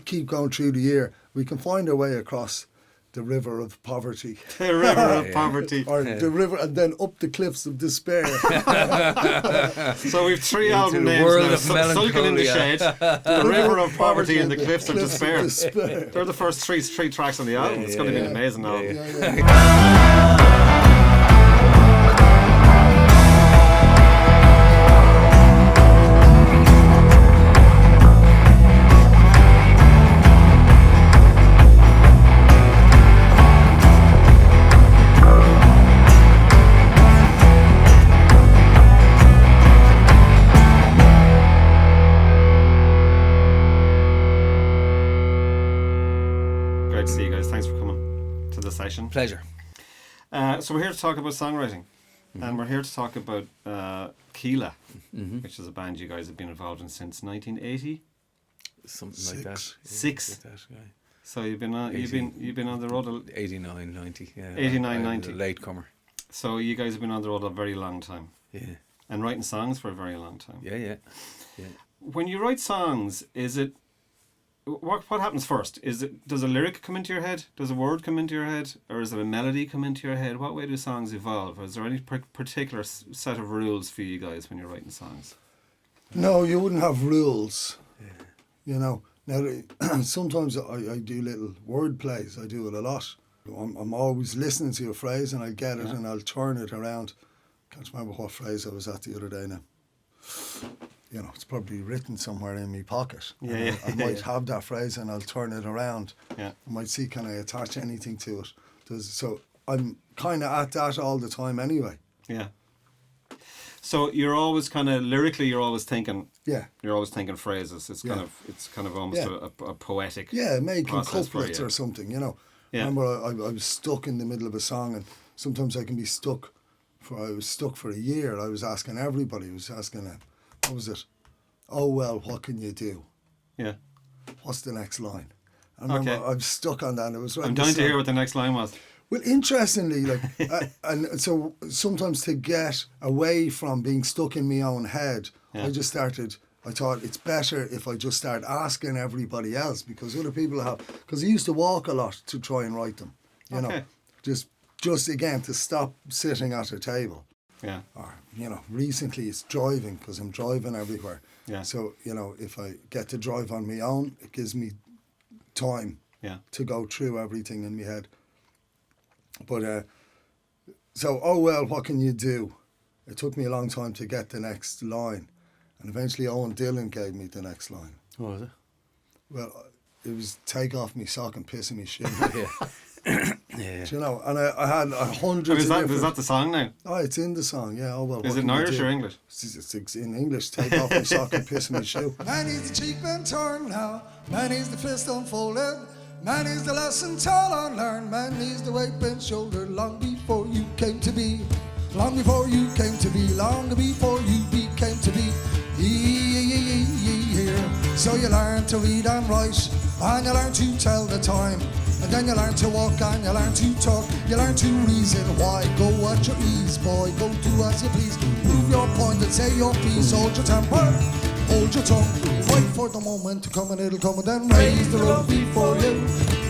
keep going through the year, we can find our way across the river of poverty. The river of poverty. Or the river, and then up the cliffs of despair. So we've 3 album names world now. of melancholia. Sulking in the Shed, The River of Poverty, and The Cliffs of Despair. Despair. They're the first three tracks on the album. It's going to be an amazing album. Great to see you guys. Thanks for coming to the session. Pleasure. So we're here to talk about songwriting, and we're here to talk about Kíla, which is a band you guys have been involved in since 1980. Something like that. Six. Like that, yeah. So you've been on the road 89, 90. Yeah. 89, I'm 90. a latecomer. So you guys have been on the road a very long time. Yeah. And writing songs for a very long time. Yeah. When you write songs, is it what happens first? Does a lyric come into your head? Does a word come into your head? Or is it a melody come into your head? What way do songs evolve? Is there any particular set of rules for you guys when you're writing songs? No, you wouldn't have rules. Yeah. You know, now sometimes I do little word plays. I do it a lot. I'm always listening to a phrase and I get it and I'll turn it around. Can't remember what phrase I was at the other day now. You know, it's probably written somewhere in my pocket. Yeah. I might have that phrase and I'll turn it around. Yeah. I might see, can I attach anything to it? So I'm kind of at that all the time anyway. Yeah. So you're always kind of lyrically, you're always thinking. Yeah. You're always thinking phrases. It's kind of almost a poetic. Yeah, making process for couplets you. or something. You know. Yeah. Remember, I was stuck in the middle of a song, and sometimes I can be stuck. I was stuck for a year. I was asking everybody. I was asking, what was it? Oh well, what can you do? Yeah. What's the next line? I remember I was stuck on that. And it was. I'm dying to hear what the next line was. Well, interestingly, like, and so sometimes to get away from being stuck in my own head, I thought it's better if I just start asking everybody else, because other people because I used to walk a lot to try and write them, you know, just again to stop sitting at a table. Yeah. Or, you know, recently it's driving, because I'm driving everywhere. Yeah. So, you know, if I get to drive on my own, it gives me time to go through everything in my head. But, so, oh well, what can you do? It took me a long time to get the next line. And eventually Owen Dillon gave me the next line. What was it? Well, it was take off me sock and piss in me shoe. Yeah. Do you know, and I had 100. Is that the song now? Oh, it's in the song, yeah. Oh well. Is it in Irish or English? It's in English. Take off my sock and piss in my shoe. Man is the cheek been turned now. Man is the fist unfolded. Man is the lesson taught unlearned. Man is the weight bent shouldered. Long before you came to be. Long before you came to be. Long before you became to be. Here. So you learn to read and write, and you learn to tell the time. And then you learn to walk and you learn to talk. You learn to reason why. Go at your ease, boy. Go do as you please. Prove your point and say your piece. Hold your temper, hold your tongue. Wait for the moment to come and it'll come. And then raise the road before you.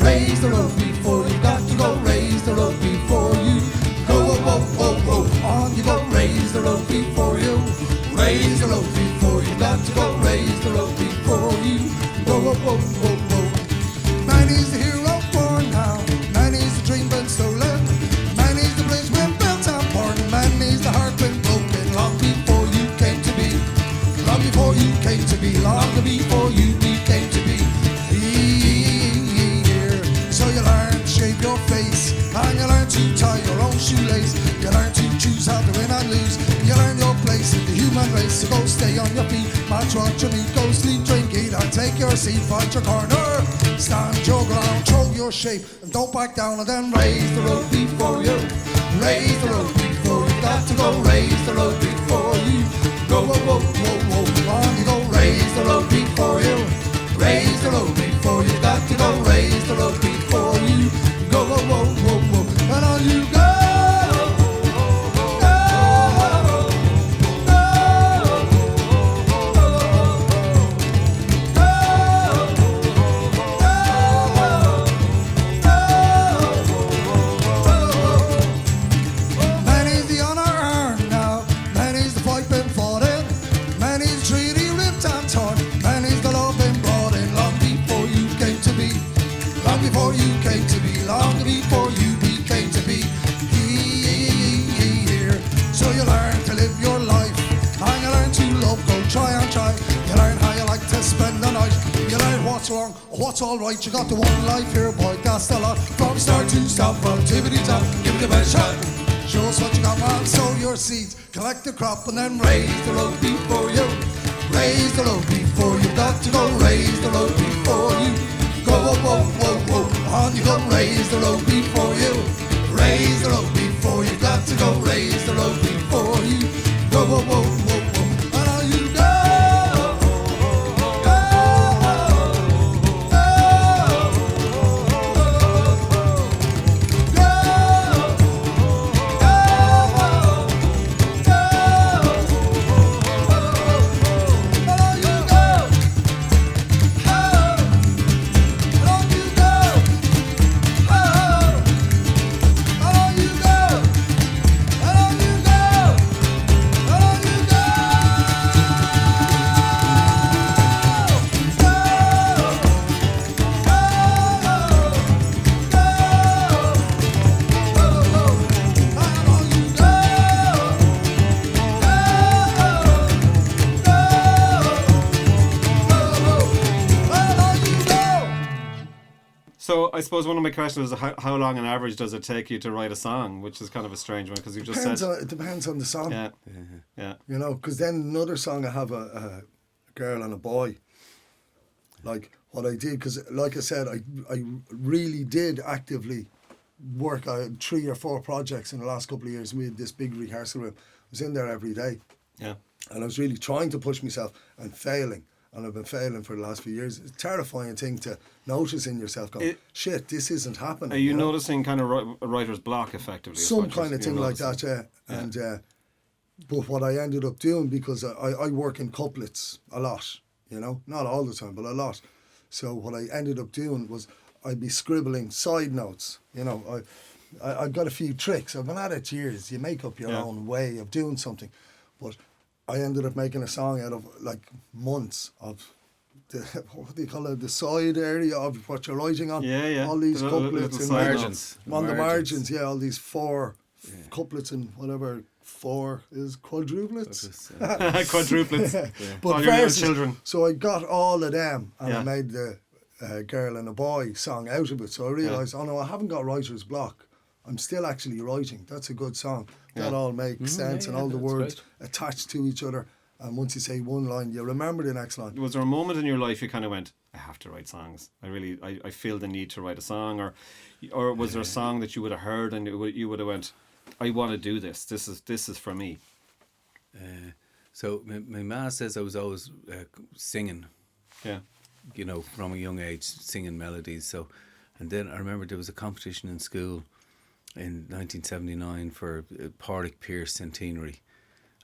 Raise the road before you. Got to go raise the road before you. Go, on you go. Raise the road before you. Raise the road before you. Got to go raise the road before you. Go, Man is the hero born now. Man is the dream been stolen. Man is the bridge been built and born. Man is the heart been broken. Long before you came to be. Long before you came to be. Long before you became to be. Here. So you learn to shape your face. And you learn to tie your own shoelace. You learn to choose how to win and lose. You learn your place in the human race. So go stay on your feet. Match what you need. Go sleep, drink, eat, and take your seat. Fight your corner. Stand your ground, throw your shape, and don't back down, and then raise the road before you. Raise the road before you. Got to go raise the road before you. Go, on you go. Raise the road before you. Raise the road before you. Got to go raise the road before you. Go, and on you go. before you came to be, long before you became to be here. So you learn to live your life, and you learn to love, go try and try. You learn how you like to spend the night. You learn what's wrong, what's alright. You got the one life here, boy, that's the lot. From start to stop, from tippity top, give it the best shot. Show us what you got, man, sow your seeds, collect the crop, and then raise the load before you. Raise the load before you got to go. Raise the load before you go. Whoa, whoa, whoa, whoa. On you go. Raise the load before you. Raise the load before you got to go. Raise the load before you go. Whoa, whoa, whoa, whoa. And on you go. So I suppose one of my questions is how long on average does it take you to write a song, which is kind of a strange one because you just said... It depends on the song. Yeah, yeah. You know, because then another song I have a girl and a boy. Like what I did, because like I said, I really did actively work on 3 or 4 projects in the last couple of years. We had this big rehearsal room. I was in there every day. Yeah. And I was really trying to push myself and failing. And I've been failing for the last few years. It's a terrifying thing to notice in yourself going, shit, this isn't happening. Are you noticing kind of a writer's block effectively? Some kind of thing like that, yeah. And but what I ended up doing, because I work in couplets a lot, you know, not all the time, but a lot. So what I ended up doing was I'd be scribbling side notes. You know, I've got a few tricks. I've been at it years. You make up your own way of doing something. But I ended up making a song out of like months of the, what do you call it, the side area of what you're writing on. Yeah, yeah. All these couplets and margins. On the margins, yeah, all these 4 couplets and whatever 4 is quadruplets. Quadruplets. But all your little verses. children. So I got all of them and I made the girl and a boy song out of it. So I realised, oh no, I haven't got writer's block. I'm still actually writing. That's a good song. That all makes sense and all the words attached to each other. And once you say one line, you remember the next line. Was there a moment in your life you kind of went, I have to write songs. I feel the need to write a song, or was there a song that you would have heard and you would have went, I want to do this. This is for me. So my ma says I was always singing. Yeah. You know, from a young age, singing melodies. So, and then I remember there was a competition in school in 1979 for Pádraig Pearse centenary,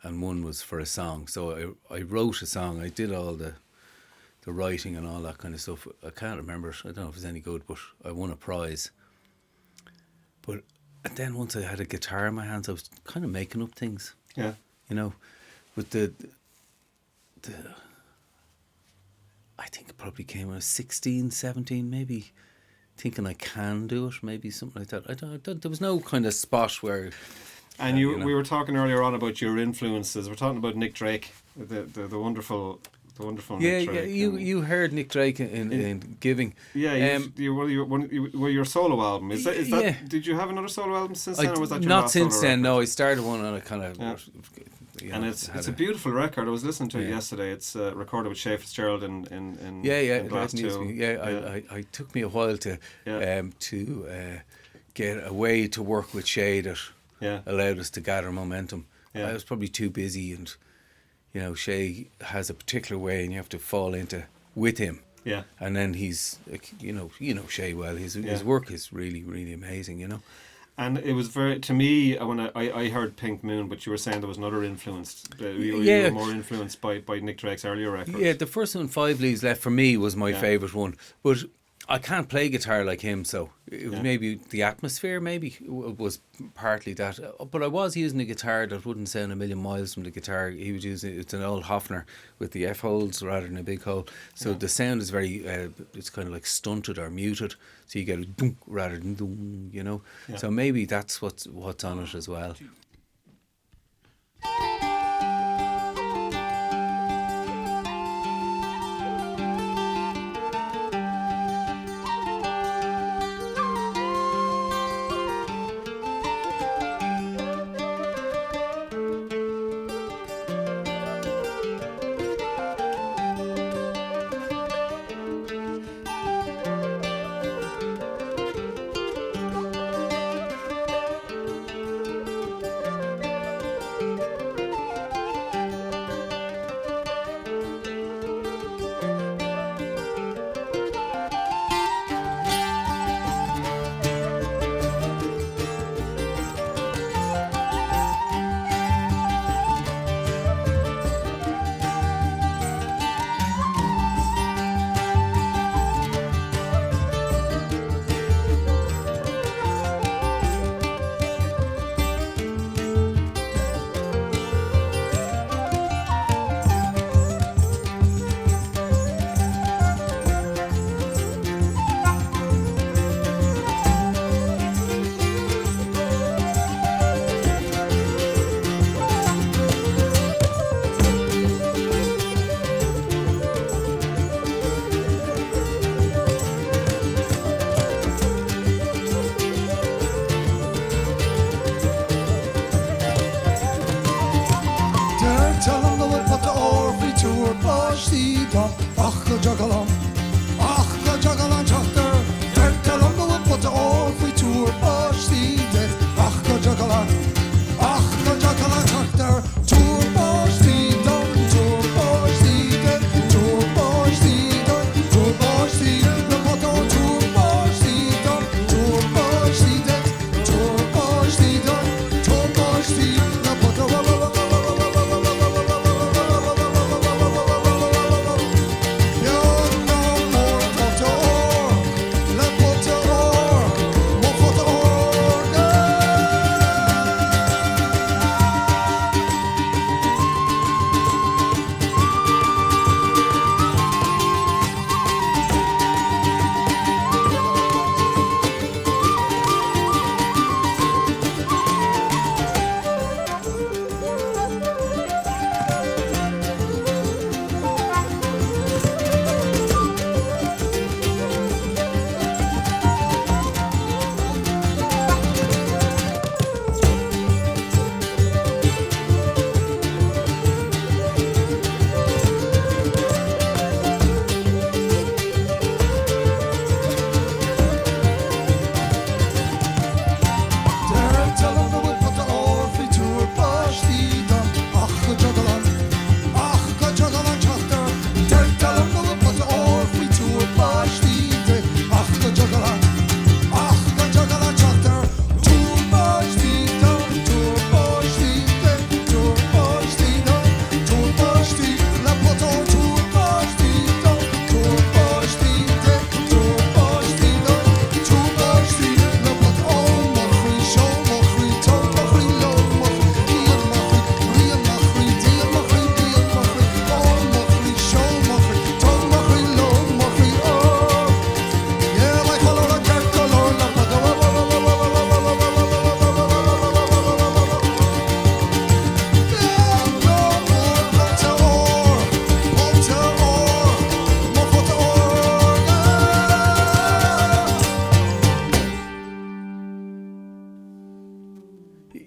and one was for a song. So I wrote a song. I did all the writing and all that kind of stuff. I can't remember it. I don't know if it was any good, but I won a prize. But and then once I had a guitar in my hands, I was kind of making up things. Yeah. You know, with the I think it probably came when I was 16, 17, maybe, thinking I can do it, maybe something like that. I don't there was no kind of spot where... And we were talking earlier on about your influences. We're talking about Nick Drake, the wonderful Nick Drake. Yeah, you heard Nick Drake in Giving. Yeah, your solo album. Is that? Yeah. Did you have another solo album since then, or was that your not last since solo then? record? No, I started one on a kind of. Yeah. And it's a beautiful record. I was listening to it yesterday. It's recorded with Shay Fitzgerald in Glasgow. I took me a while to get a way to work with Shay that allowed us to gather momentum. I was probably too busy, and you know, Shay has a particular way, and you have to fall into with him. Yeah. And then he's, you know Shay well. His work is really, really amazing. You know. And it was very, to me, when I heard Pink Moon, but you were saying there was another influence. You were more influenced by Nick Drake's earlier records. Yeah, the first one, 5 Leaves Left, for me was my favourite one. But I can't play guitar like him, so it was maybe the atmosphere. Maybe was partly that. But I was using a guitar that wouldn't sound a million miles from the guitar he was using. It's an old Hofner with the F holes rather than a big hole. So the sound is very. It's kind of like stunted or muted. So you get a dunk rather than dunk, you know. Yeah. So maybe that's what's on it as well.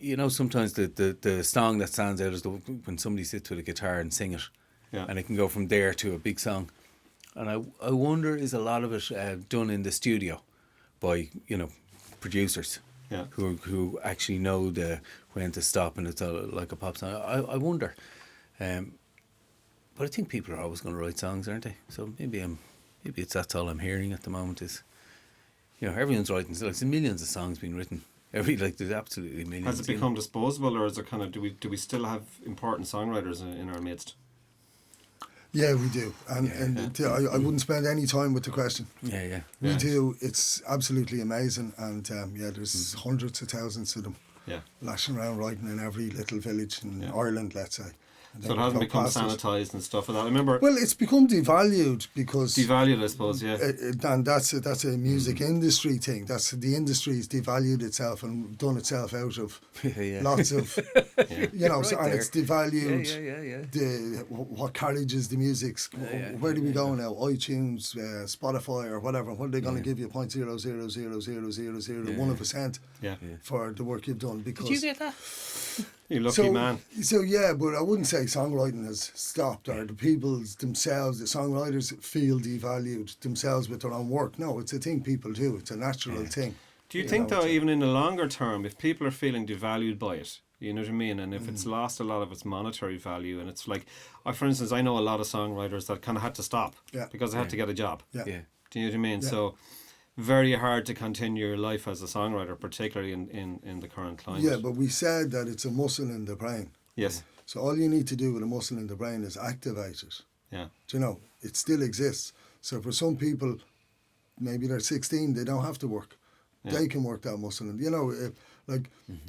You know, sometimes the song that stands out is when somebody sits with a guitar and sing it, and it can go from there to a big song. And I wonder, is a lot of it done in the studio by, you know, producers who actually know when to stop, and it's like a pop song. I wonder. But I think people are always going to write songs, aren't they? So maybe that's all I'm hearing at the moment is, you know, everyone's writing. So there's millions of songs being written. There's absolutely millions. Has it become disposable, or is it kind of do we still have important songwriters in our midst? Yeah, we do. And I wouldn't spend any time with the question. Yeah. We do. It's absolutely amazing. And there's hundreds of thousands of them lashing around writing in every little village in Ireland, let's say. So it hasn't become sanitised and stuff like that. I remember. Well, it's become devalued because devalued, I suppose. Yeah. And that's a music industry thing. That's the industry's devalued itself and done itself out of lots of, you know. So, and it's devalued. The what carriages the music's. Where do we go now? iTunes, Spotify, or whatever. What are they going to give you? 0.0000001% for the work you've done? Because did you get that? You lucky man. So but I wouldn't say songwriting has stopped, or the people themselves, the songwriters feel devalued themselves with their own work. No, it's a thing people do. It's a natural thing. Do you think though, even in the longer term, if people are feeling devalued by it, you know what I mean, and if it's lost a lot of its monetary value, and it's like, for instance, I know a lot of songwriters that kind of had to stop because they had to get a job. Yeah. Do you know what I mean? Yeah. So very hard to continue your life as a songwriter, particularly in the current climate. Yeah, but we said that it's a muscle in the brain. Yes. So all you need to do with a muscle in the brain is activate it. Yeah. Do you know, it still exists. So for some people, maybe they're 16, they don't have to work. Yeah. They can work that muscle. And, you know,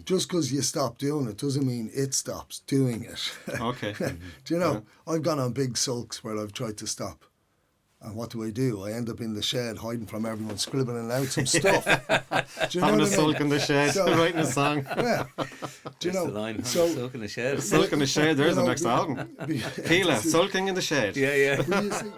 just because you stop doing it doesn't mean it stops doing it. Okay. Do you know, I've gone on big sulks where I've tried to stop. And what do? I end up in the shed hiding from everyone, scribbling out some stuff. Do you know having a what I sulk mean? in the shed, writing a song. Yeah. Do you know? The line, so sulk in the shed. Sulk in the shed, there's the next album. Kíla, sulking in the shed. Yeah. Well, you see,